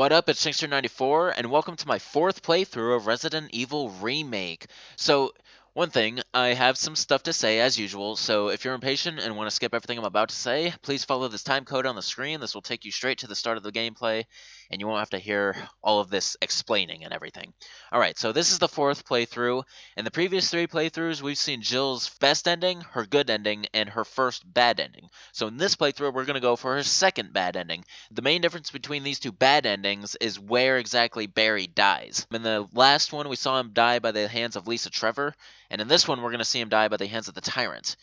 What up, it's Shankster94, and welcome to my 4th playthrough of Resident Evil Remake. So, one thing, I have some stuff to say as usual, so if you're impatient and want to skip everything I'm about to say, please follow this time code on the screen. This will take you straight to the start of the gameplay, and you won't have to hear all of this explaining and everything. Alright, so this is the 4th playthrough. In the previous 3 playthroughs, we've seen Jill's best ending, her good ending, and her first bad ending. So in this playthrough, we're going to go for her second bad ending. The main difference between these two bad endings is where exactly Barry dies. In the last one, we saw him die by the hands of Lisa Trevor, and in this one, we're going to see him die by the hands of the Tyrant.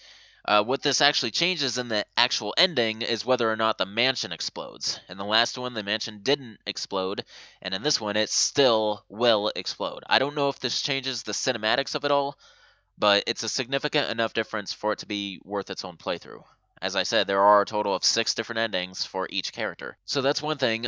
What this actually changes in the actual ending is whether or not the mansion explodes. In the last one, the mansion didn't explode, and in this one, it still will explode. I don't know if this changes the cinematics of it all, but it's a significant enough difference for it to be worth its own playthrough. As I said, there are a total of 6 different endings for each character. So that's one thing.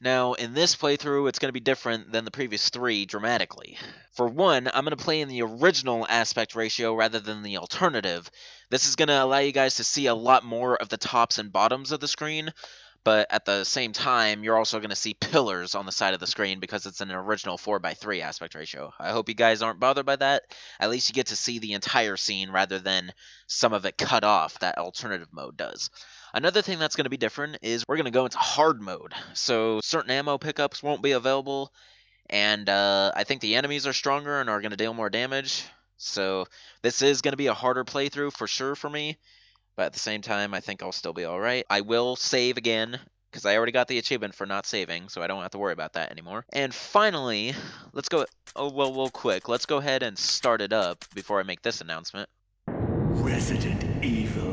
Now, in this playthrough, it's going to be different than the previous 3 dramatically. For one, I'm going to play in the original aspect ratio rather than the alternative. This is going to allow you guys to see a lot more of the tops and bottoms of the screen, but at the same time, you're also going to see pillars on the side of the screen because it's an original 4:3 aspect ratio. I hope you guys aren't bothered by that. At least you get to see the entire scene rather than some of it cut off that alternative mode does. Another thing that's going to be different is we're going to go into hard mode. So certain ammo pickups won't be available, and I think the enemies are stronger and are going to deal more damage. So this is going to be a harder playthrough for sure for me. But at the same time, I think I'll still be alright. I will save again, because I already got the achievement for not saving, so I don't have to worry about that anymore. And finally, let's go... Oh, well, quick. Let's go ahead and start it up before I make this announcement. Resident Evil.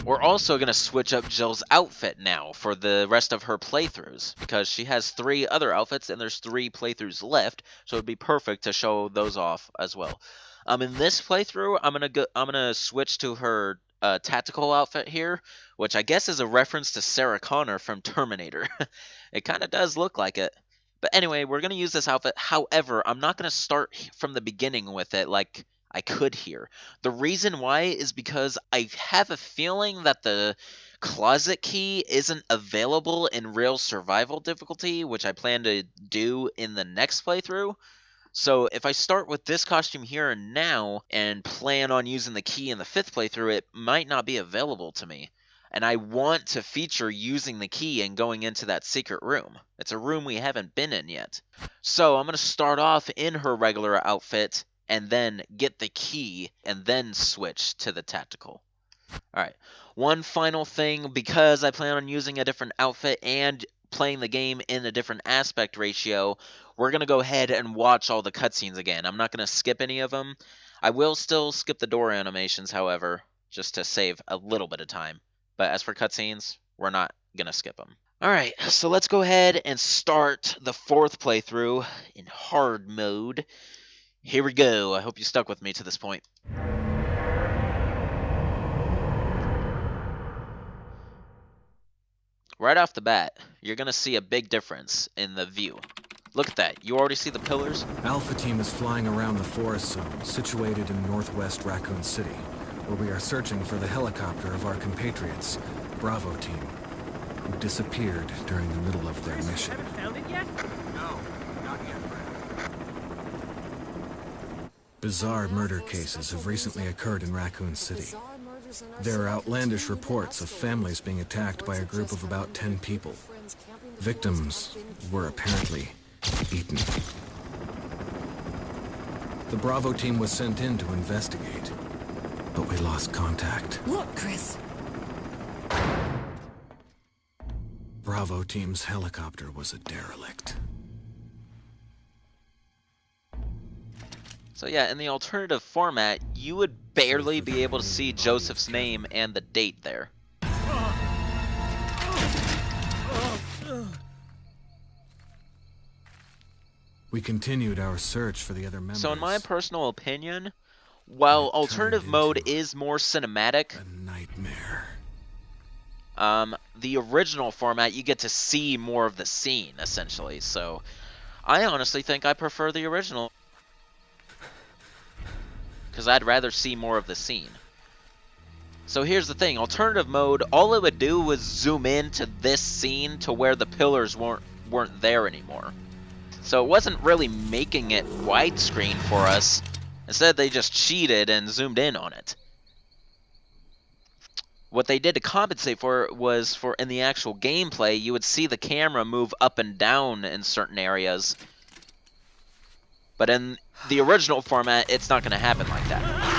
We're also going to switch up Jill's outfit now for the rest of her playthroughs, because she has 3 other outfits, and there's 3 playthroughs left, so it'd be perfect to show those off as well. In this playthrough, I'm gonna switch to her tactical outfit here, which I guess is a reference to Sarah Connor from Terminator. It kind of does look like it. But anyway, we're going to use this outfit. However, I'm not going to start from the beginning with it like I could here. The reason why is because I have a feeling that the closet key isn't available in real survival difficulty, which I plan to do in the next playthrough. So if I start with this costume here and now and plan on using the key in the 5th playthrough, it might not be available to me. And I want to feature using the key and going into that secret room. It's a room we haven't been in yet. So I'm going to start off in her regular outfit and then get the key and then switch to the tactical. Alright, one final thing, because I plan on using a different outfit and playing the game in a different aspect ratio, we're going to go ahead and watch all the cutscenes again. I'm not going to skip any of them. I will still skip the door animations, however, just to save a little bit of time. But as for cutscenes, we're not going to skip them. Alright, so let's go ahead and start the 4th playthrough in hard mode. Here we go. I hope you stuck with me to this point. Right off the bat, you're going to see a big difference in the view. Look at that. You already see the pillars? Alpha Team is flying around the forest zone, situated in northwest Raccoon City, where we are searching for the helicopter of our compatriots, Bravo Team, who disappeared during the middle of their mission. Haven't found it yet? No, not yet, Brad. Bizarre murder cases have recently occurred in Raccoon City. There are outlandish reports of families being attacked by a group of about 10 people. Victims were apparently eaten. The Bravo team was sent in to investigate, but we lost contact. Look, Chris. Bravo team's helicopter was a derelict. So yeah, in the alternative format, you would barely be able to see Joseph's name and the date there. We continued our search for the other members. So in my personal opinion, while alternative mode is more cinematic, a nightmare. the original format, you get to see more of the scene, essentially. So I honestly think I prefer the original, because I'd rather see more of the scene. So here's the thing, alternative mode, all it would do was zoom in to this scene to where the pillars weren't weren't there anymore. So it wasn't really making it widescreen for us. Instead, they just cheated and zoomed in on it. What they did to compensate for it was for in the actual gameplay, you would see the camera move up and down in certain areas. But in the original format, it's not going to happen like that.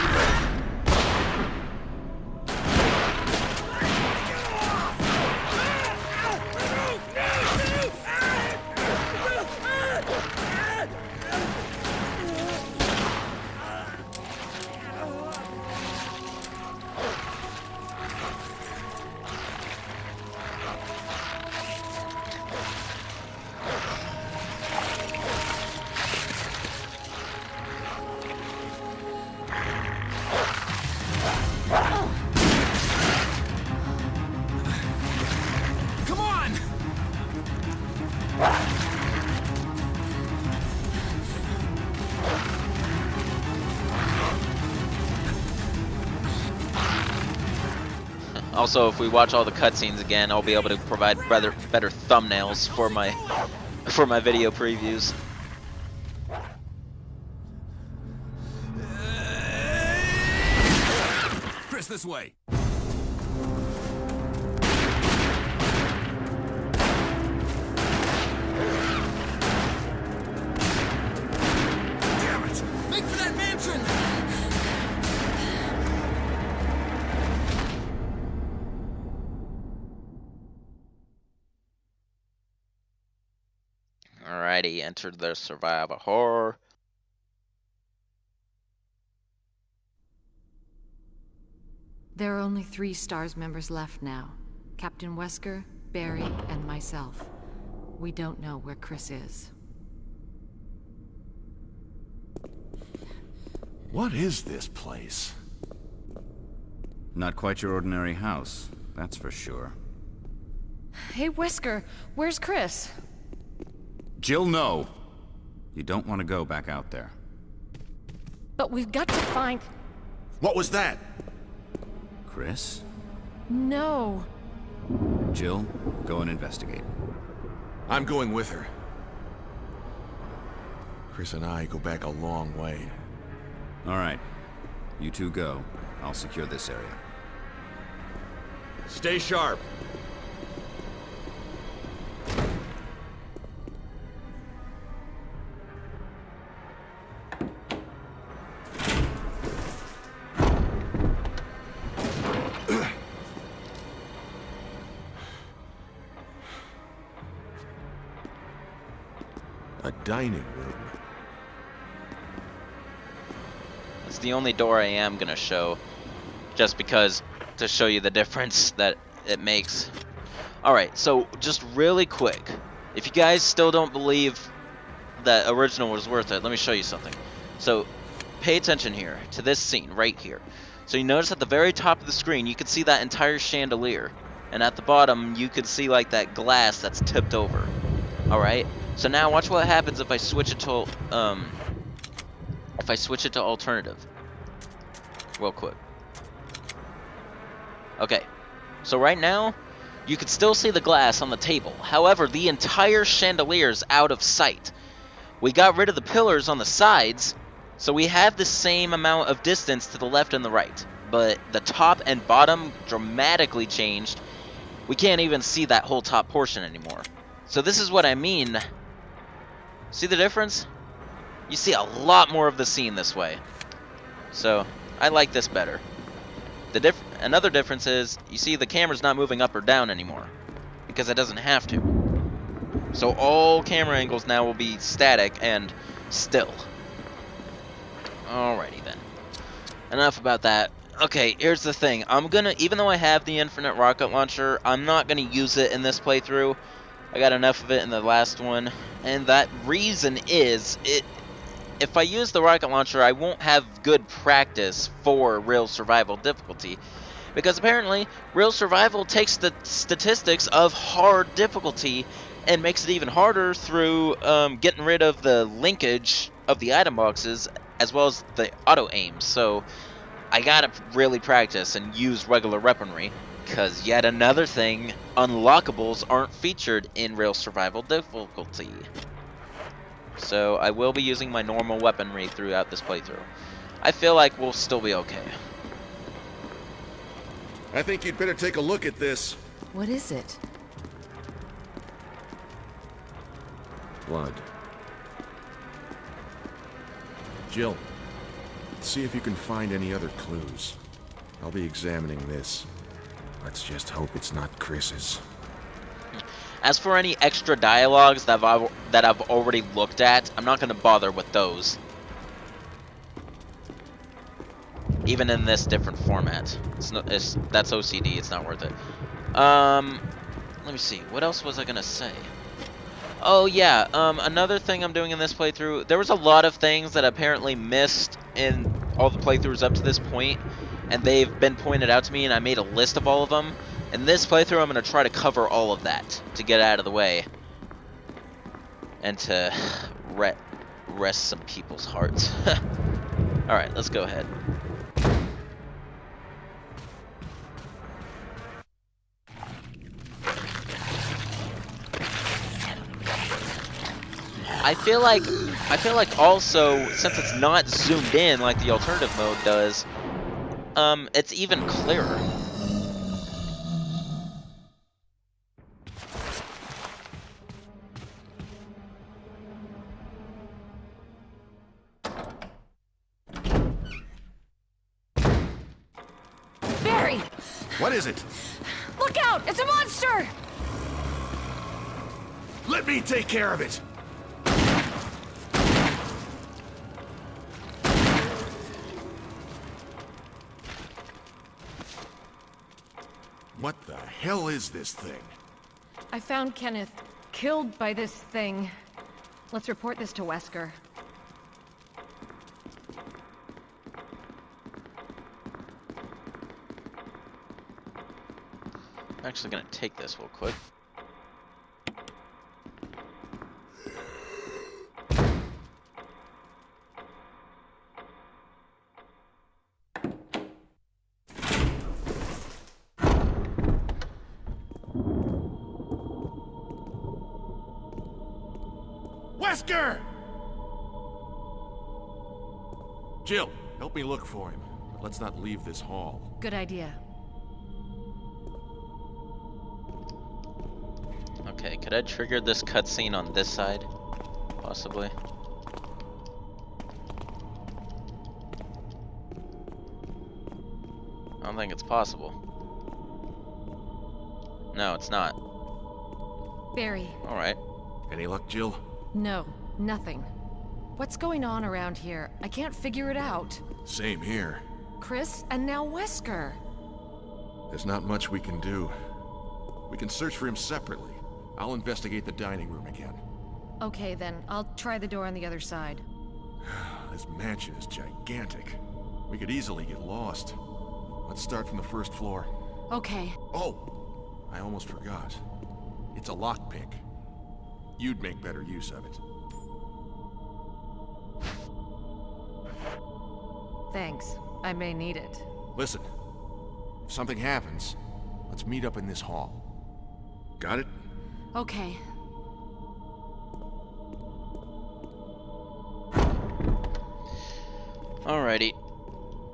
Also, if we watch all the cutscenes again, I'll be able to provide better thumbnails for my video previews. Chris, this way. Damn it! Make for that mansion! Alrighty, entered the survival horror. There are only 3 STARS members left now. Captain Wesker, Barry, and myself. We don't know where Chris is. What is this place? Not quite your ordinary house, that's for sure. Hey, Wesker, where's Chris? Jill, no! You don't want to go back out there. But we've got to find... What was that? Chris? No. Jill, go and investigate. I'm going with her. Chris and I go back a long way. Alright. You two go. I'll secure this area. Stay sharp. A dining room. It's the only door I am gonna show, just because to show you the difference that it makes. Alright, so just really quick, if you guys still don't believe that original was worth it, let me show you something. So pay attention here to this scene right here. So you notice at the very top of the screen you can see that entire chandelier, and at the bottom you can see like that glass that's tipped over. Alright, so now watch what happens if I switch it to alternative real quick. Okay, so right now you can still see the glass on the table. However, the entire chandelier is out of sight. We got rid of the pillars on the sides, so we have the same amount of distance to the left and the right, but the top and bottom dramatically changed. We can't even see that whole top portion anymore. So this is what I mean. See the difference? You see a lot more of the scene this way. So I like this better. Another difference is, you see the camera's not moving up or down anymore, because it doesn't have to. So all camera angles now will be static and still. Alrighty then. Enough about that. Okay, here's the thing. Even though I have the infinite rocket launcher, I'm not gonna use it in this playthrough. I got enough of it in the last one, and that reason is, if I use the rocket launcher, I won't have good practice for real survival difficulty, because apparently real survival takes the statistics of hard difficulty and makes it even harder through getting rid of the linkage of the item boxes as well as the auto aim. So I gotta really practice and use regular weaponry, because yet another thing, unlockables aren't featured in real survival difficulty. So I will be using my normal weaponry throughout this playthrough. I feel like we'll still be okay. I think you'd better take a look at this. What is it? Blood. Jill, see if you can find any other clues. I'll be examining this. Let's just hope it's not Chris's. As for any extra dialogues that I've already looked at, I'm not going to bother with those. Even in this different format. That's OCD, it's not worth it. Let me see, what else was I going to say? Oh yeah, another thing I'm doing in this playthrough, there was a lot of things that I apparently missed in all the playthroughs up to this point, and they've been pointed out to me, and I made a list of all of them. In this playthrough, I'm going to try to cover all of that to get out of the way, and to rest some people's hearts. Alright, let's go ahead. I feel like also, since it's not zoomed in like the alternative mode does, it's even clearer. Barry! What is it? Look out! It's a monster! Let me take care of it! What the hell is this thing? I found Kenneth killed by this thing. Let's report this to Wesker. I'm actually gonna take this real quick. Wesker! Jill, help me look for him. But let's not leave this hall. Good idea. Okay, could I trigger this cutscene on this side? Possibly. I don't think it's possible. No, it's not. Barry. Alright. Any luck, Jill? No, nothing. What's going on around here? I can't figure it out. Same here. Chris, and now Wesker. There's not much we can do. We can search for him separately. I'll investigate the dining room again. Okay then, I'll try the door on the other side. This mansion is gigantic. We could easily get lost. Let's start from the first floor. Okay. Oh! I almost forgot. It's a lockpick. You'd make better use of it. Thanks. I may need it. Listen, if something happens, let's meet up in this hall. Got it? Okay. Alrighty.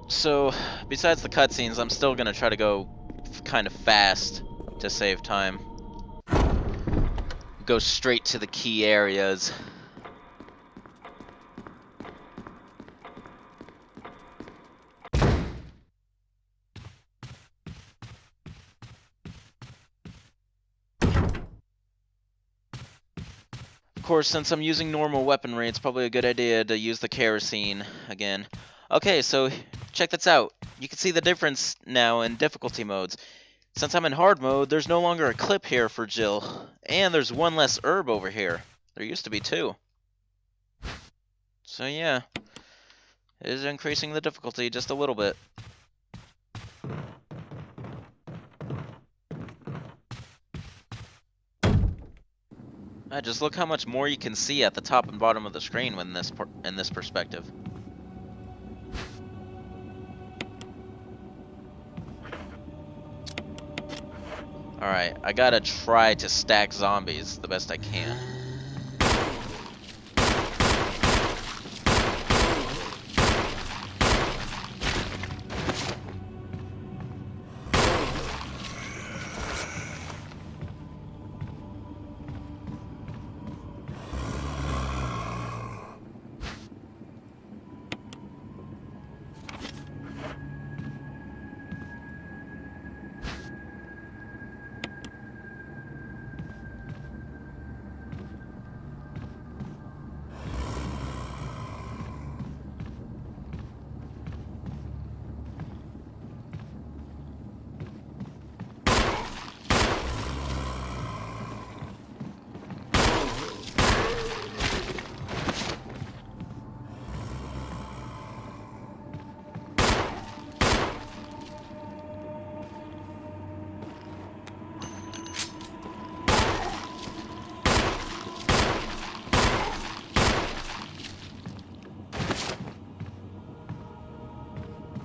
So, besides the cutscenes, I'm still gonna try to go kind of fast to save time. Go straight to the key areas. Of course, since I'm using normal weaponry, it's probably a good idea to use the kerosene again. Okay, so check this out. You can see the difference now in difficulty modes. Since I'm in hard mode, there's no longer a clip here for Jill. And there's one less herb over here. There used to be two. So yeah, it is increasing the difficulty just a little bit. Just look how much more you can see at the top and bottom of the screen when in this perspective. Alright, I gotta try to stack zombies the best I can.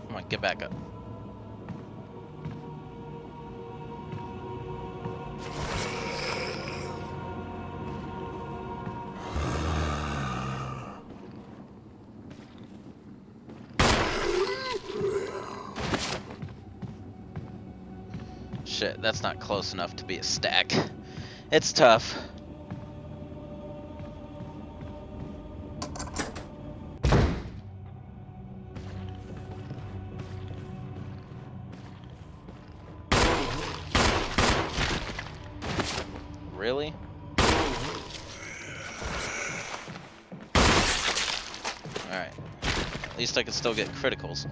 Come on, get back up. Shit, that's not close enough to be a stack. It's tough. Really? Alright. At least I can still get criticals.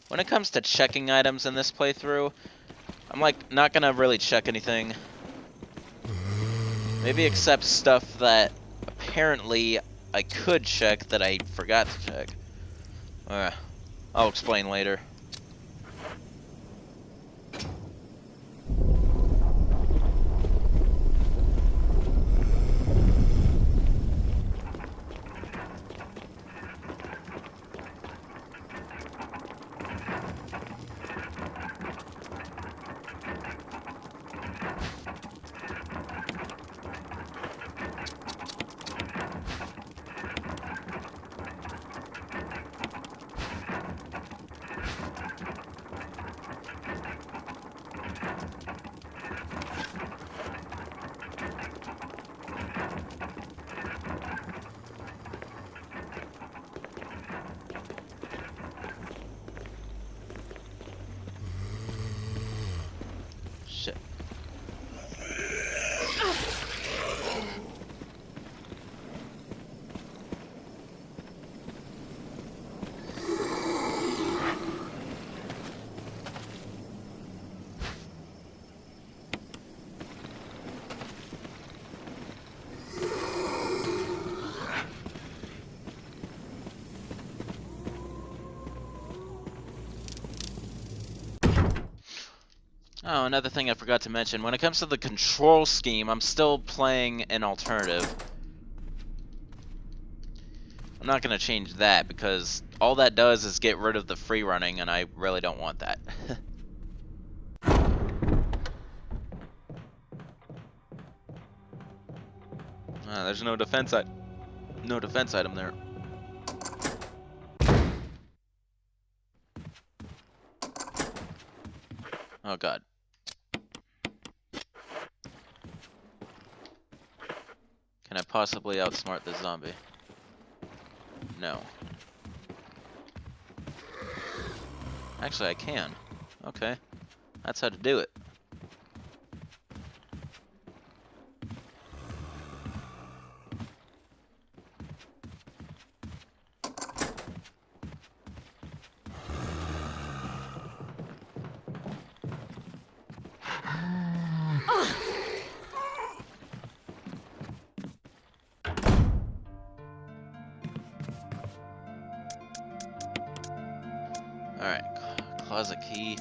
When it comes to checking items in this playthrough, I'm like not gonna really check anything. Maybe except stuff that apparently I could check that I forgot to check. I'll explain later. Shit. Oh, another thing I forgot to mention. When it comes to the control scheme, I'm still playing an alternative. I'm not going to change that because all that does is get rid of the free running, and I really don't want that. There's no defense item there. Oh god. Can I possibly outsmart this zombie? No. Actually, I can. Okay. That's how to do it. Alright, closet key.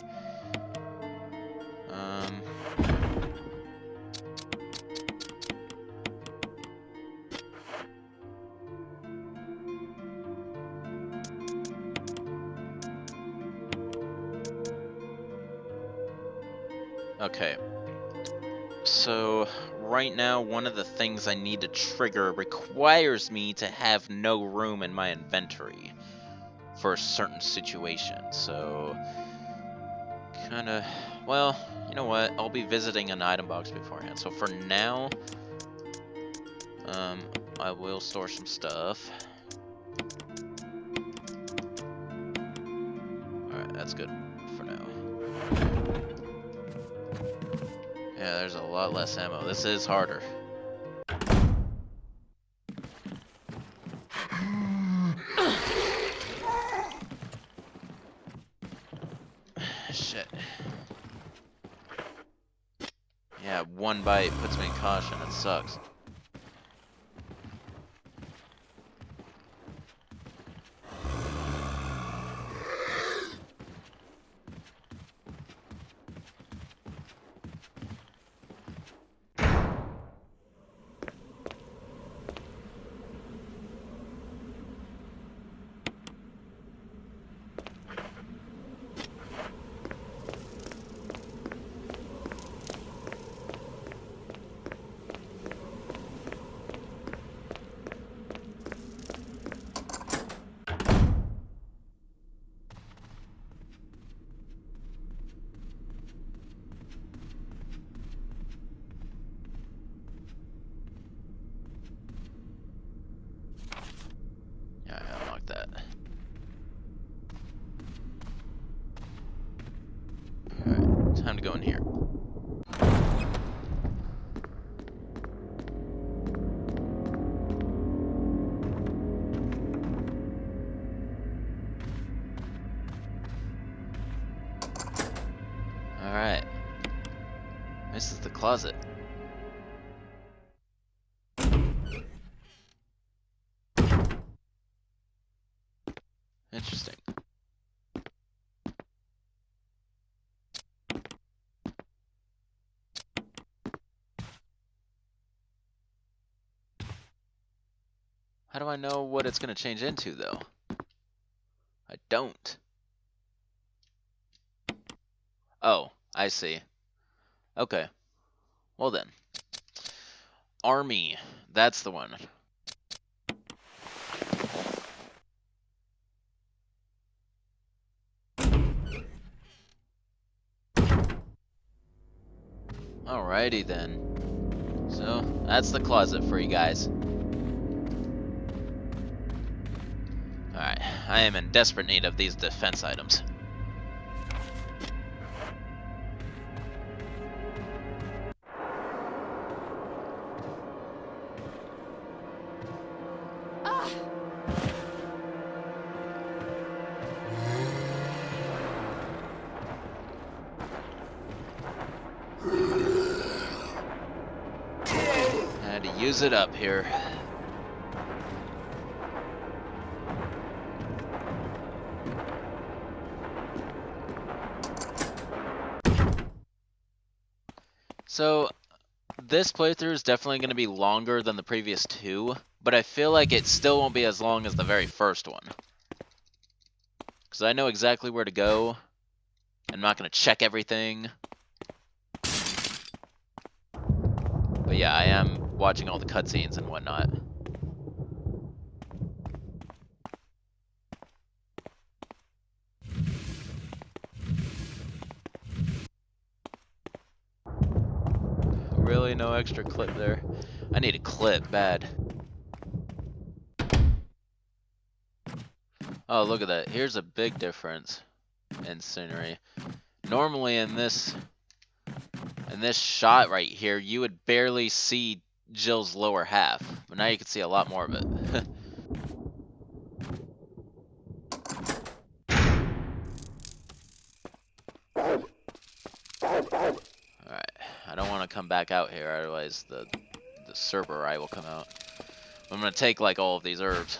Okay. So, right now, one of the things I need to trigger requires me to have no room in my inventory for a certain situation. So, kinda, well, you know what? I'll be visiting an item box beforehand. So for now, I will store some stuff. Alright, that's good for now. Yeah, there's a lot less ammo. This is harder. Shit. Yeah, one bite puts me in caution. It sucks. Yeah, I unlocked that. Alright, time to go in here. Alright. This is the closet. Interesting. How do I know what it's gonna change into, though? I don't. Oh, I see. Okay. Well then. Army. That's the one. Alrighty then. So, that's the closet for you guys. Alright, I am in desperate need of these defense items. Had to use it up here. So, this playthrough is definitely going to be longer than the previous two, but I feel like it still won't be as long as the very first one. Because I know exactly where to go. I'm not going to check everything. But yeah, I am watching all the cutscenes and whatnot. Really, no extra clip there. I need a clip, bad. Oh, look at that. Here's a big difference in scenery. Normally in this shot right here, you would barely see Jill's lower half, but now you can see a lot more of it. Alright, I don't want to come back out here, otherwise the Cerberus will come out. I'm gonna take like all of these herbs.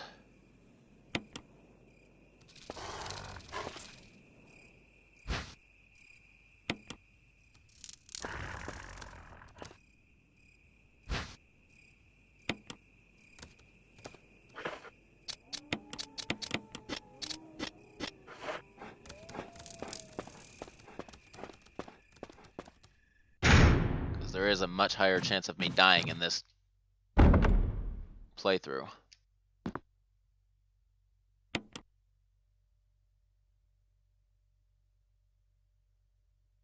there is a much higher chance of me dying in this playthrough.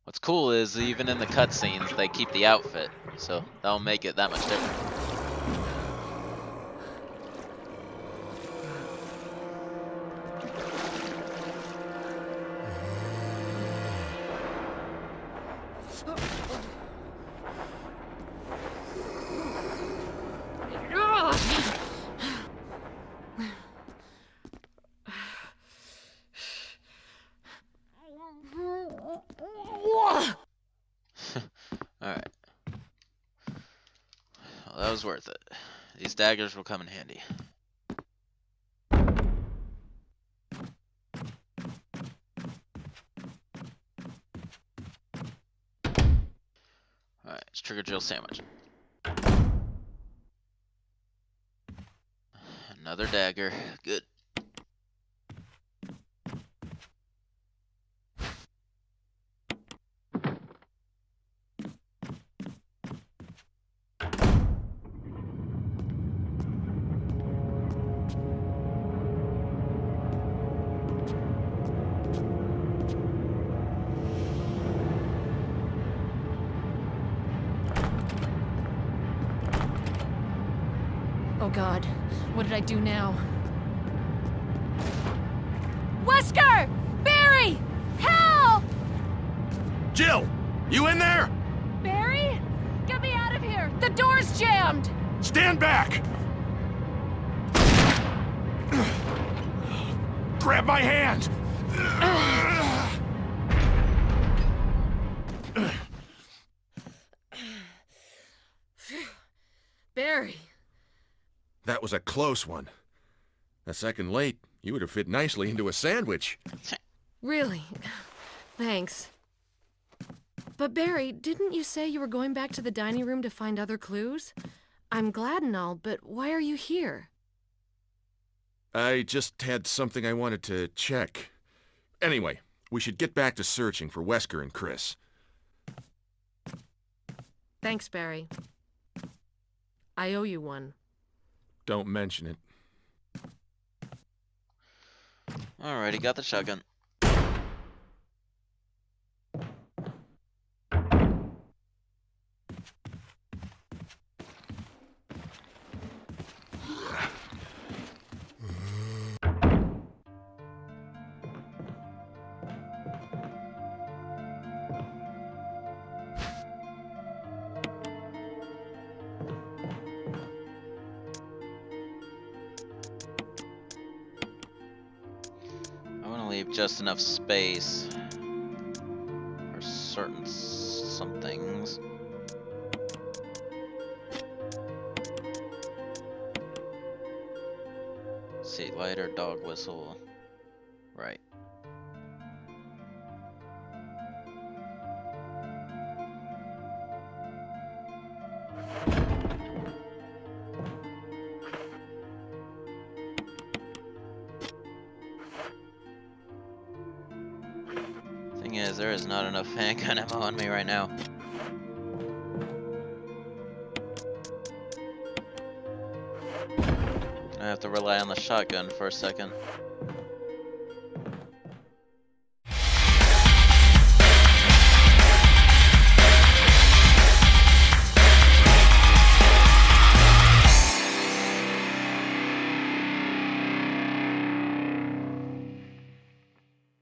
What's cool is even in the cutscenes they keep the outfit, so that'll make it that much different. Alright. Well, that was worth it. These daggers will come in handy. Alright, let's trigger Jill sandwich. Another dagger. Good. Oh God, what did I do now? Wesker! Barry! Help! Jill! You in there? Barry? Get me out of here! The door's jammed! Stand back! Grab my hand! Barry. That was a close one. A second late, you would have fit nicely into a sandwich. Really? Thanks. But Barry, didn't you say you were going back to the dining room to find other clues? I'm glad and all, but why are you here? I just had something I wanted to check. Anyway, we should get back to searching for Wesker and Chris. Thanks, Barry. I owe you one. Don't mention it. Alrighty, got the shotgun. Leave just enough space for certain some things. Let's see, lighter, dog whistle, right. Is there is not enough handgun ammo on me right now. I have to rely on the shotgun for a second.